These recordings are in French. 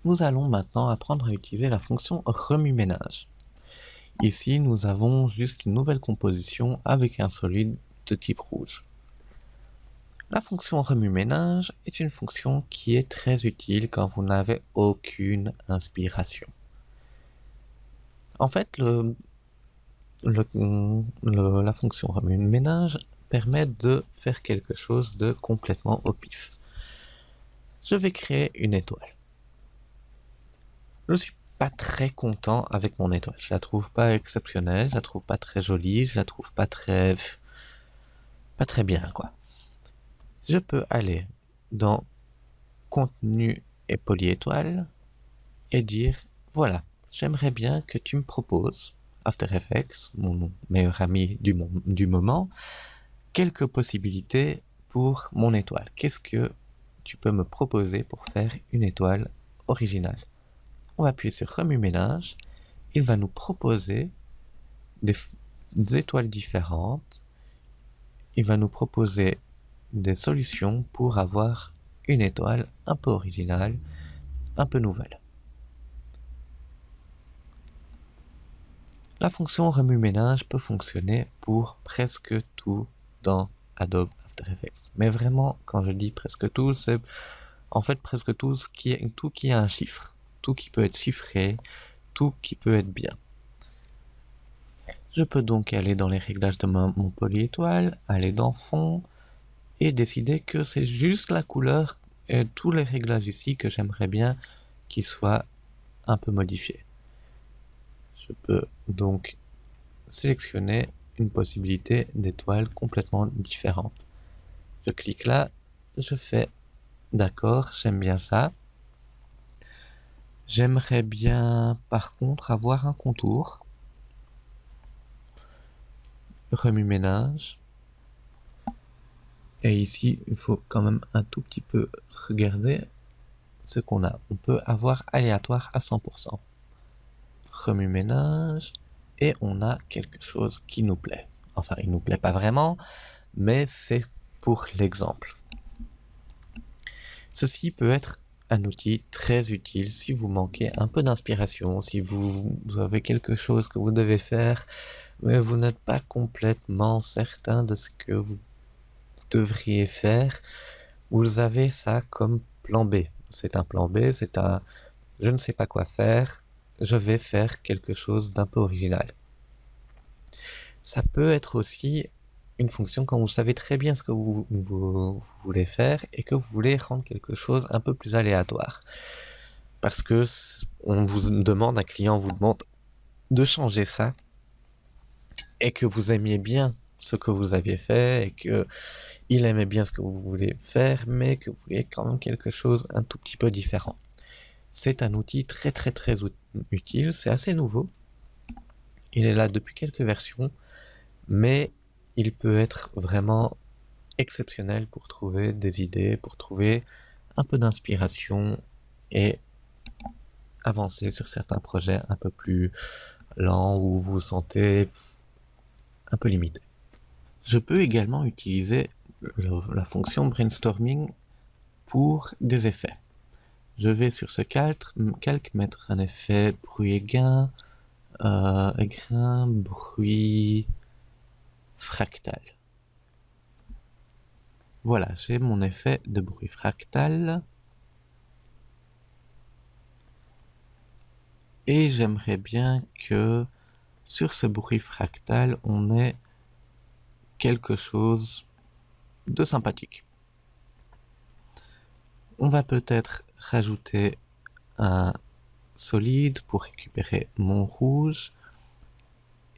Nous allons maintenant apprendre à utiliser la fonction remue-ménage. Ici, nous avons juste une nouvelle composition avec un solide de type rouge. La fonction remue-ménage est une fonction qui est très utile quand vous n'avez aucune inspiration. En fait, la fonction remue-ménage permet de faire quelque chose de complètement au pif. Je vais créer une étoile. Je suis pas très content avec mon étoile. Je la trouve pas exceptionnelle, je la trouve pas très jolie, je la trouve pas très bien, quoi. Je peux aller dans contenu et polyétoile et dire voilà, j'aimerais bien que tu me proposes, After Effects, mon meilleur ami du moment, quelques possibilités pour mon étoile. Qu'est-ce que tu peux me proposer pour faire une étoile originale? On va appuyer sur remue-ménage. Il va nous proposer des étoiles différentes. Il va nous proposer des solutions pour avoir une étoile un peu originale, un peu nouvelle. La fonction remue-ménage peut fonctionner pour presque tout dans Adobe After Effects. Mais vraiment, quand je dis presque tout, c'est en fait presque tout qui a un chiffre. Tout qui peut être chiffré, tout qui peut être bien. Je peux donc aller dans les réglages de mon polyétoile, aller dans fond, et décider que c'est juste la couleur et tous les réglages ici que j'aimerais bien qu'ils soient un peu modifiés. Je peux donc sélectionner une possibilité d'étoile complètement différente. Je clique là, je fais d'accord, j'aime bien ça. J'aimerais bien par contre avoir un contour. Remue-ménage. Et ici, il faut quand même un tout petit peu regarder ce qu'on a. On peut avoir aléatoire à 100%. Remue-ménage. Et on a quelque chose qui nous plaît. Enfin, il nous plaît pas vraiment, mais c'est pour l'exemple. Ceci peut être un outil très utile si vous manquez un peu d'inspiration, si vous avez quelque chose que vous devez faire, mais vous n'êtes pas complètement certain de ce que vous devriez faire. Vous avez ça comme plan B. C'est un plan B, c'est un je ne sais pas quoi faire, je vais faire quelque chose d'un peu original. Ça peut être aussi une fonction quand vous savez très bien ce que vous voulez faire et que vous voulez rendre quelque chose un peu plus aléatoire. Parce que on vous demande, un client vous demande de changer ça et que vous aimiez bien ce que vous aviez fait et que il aimait bien ce que vous voulez faire, mais que vous voulez quand même quelque chose un tout petit peu différent. C'est un outil très utile, c'est assez nouveau. Il est là depuis quelques versions, mais il peut être vraiment exceptionnel pour trouver des idées, pour trouver un peu d'inspiration et avancer sur certains projets un peu plus lents où vous vous sentez un peu limité. Je peux également utiliser la fonction brainstorming pour des effets. Je vais sur ce calque mettre un effet bruit aigu, bruit fractal. Voilà, j'ai mon effet de bruit fractal. Et j'aimerais bien que sur ce bruit fractal, on ait quelque chose de sympathique. On va peut-être rajouter un solide pour récupérer mon rouge.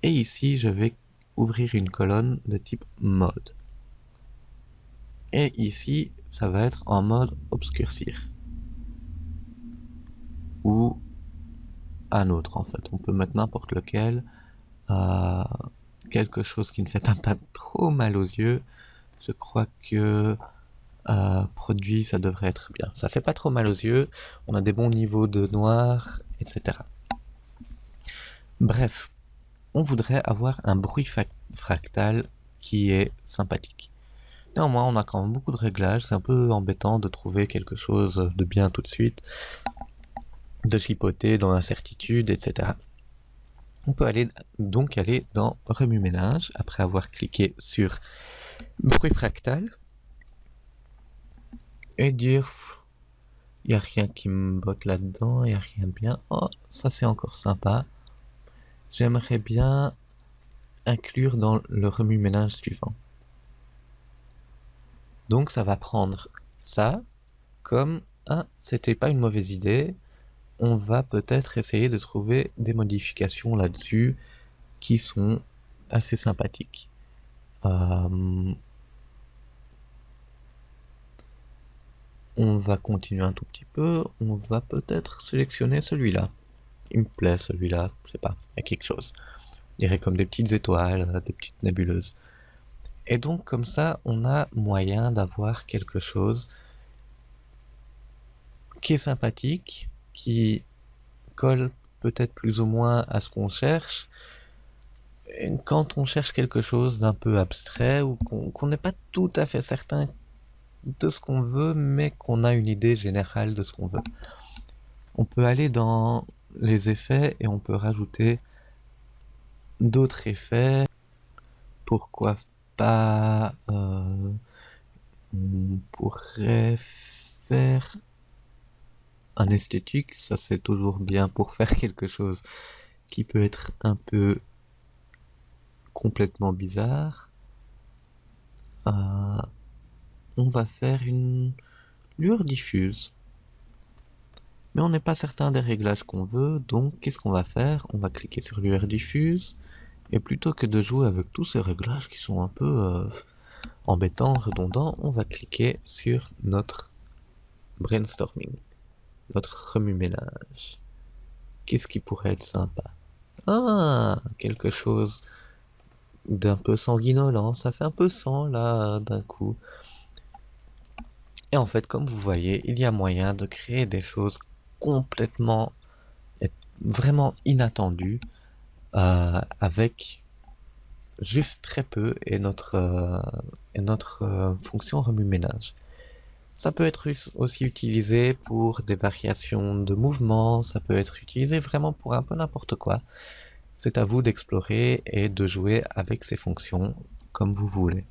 Et ici, je vais ouvrir une colonne de type mode. Et ici, ça va être en mode obscurcir. Ou un autre en fait. On peut mettre n'importe lequel. Quelque chose qui ne fait pas trop mal aux yeux. Je crois que produit, ça devrait être bien. Ça fait pas trop mal aux yeux. On a des bons niveaux de noir, etc. Bref, on voudrait avoir un bruit fractal qui est sympathique. Néanmoins, on a quand même beaucoup de réglages. C'est un peu embêtant de trouver quelque chose de bien tout de suite. de chipoter dans l'incertitude, etc. On peut donc aller dans remue-ménage après avoir cliqué sur bruit fractal et dire il n'y a rien qui me botte là-dedans, il n'y a rien de bien. Oh, ça c'est encore sympa. J'aimerais bien inclure dans le remue-ménage suivant. Donc ça va prendre ça comme c'était pas une mauvaise idée. On va peut-être essayer de trouver des modifications là-dessus qui sont assez sympathiques. On va continuer un tout petit peu. On va peut-être sélectionner celui-là. Il me plaît celui-là, je sais pas, il y a quelque chose. Je dirais comme des petites étoiles, des petites nébuleuses. Et donc comme ça, on a moyen d'avoir quelque chose qui est sympathique, qui colle peut-être plus ou moins à ce qu'on cherche. Et quand on cherche quelque chose d'un peu abstrait ou qu'on n'est pas tout à fait certain de ce qu'on veut, mais qu'on a une idée générale de ce qu'on veut. On peut aller dans les effets et on peut rajouter d'autres effets. Pourquoi pas on pourrait faire un esthétique, ça c'est toujours bien pour faire quelque chose qui peut être un peu complètement bizarre. On va faire une lueur diffuse. Mais on n'est pas certain des réglages qu'on veut, donc qu'est-ce qu'on va faire? On va cliquer sur lueur diffuse, et plutôt que de jouer avec tous ces réglages qui sont un peu embêtants, redondants, on va cliquer sur notre brainstorming, notre remue-ménage. Qu'est-ce qui pourrait être sympa? Ah, quelque chose d'un peu sanguinolent, ça fait un peu sang là d'un coup. Et en fait, comme vous voyez, il y a moyen de créer des choses complètement, vraiment inattendues avec juste très peu et notre fonction remue-ménage. Ça peut être aussi utilisé pour des variations de mouvements, ça peut être utilisé vraiment pour un peu n'importe quoi. C'est à vous d'explorer et de jouer avec ces fonctions comme vous voulez.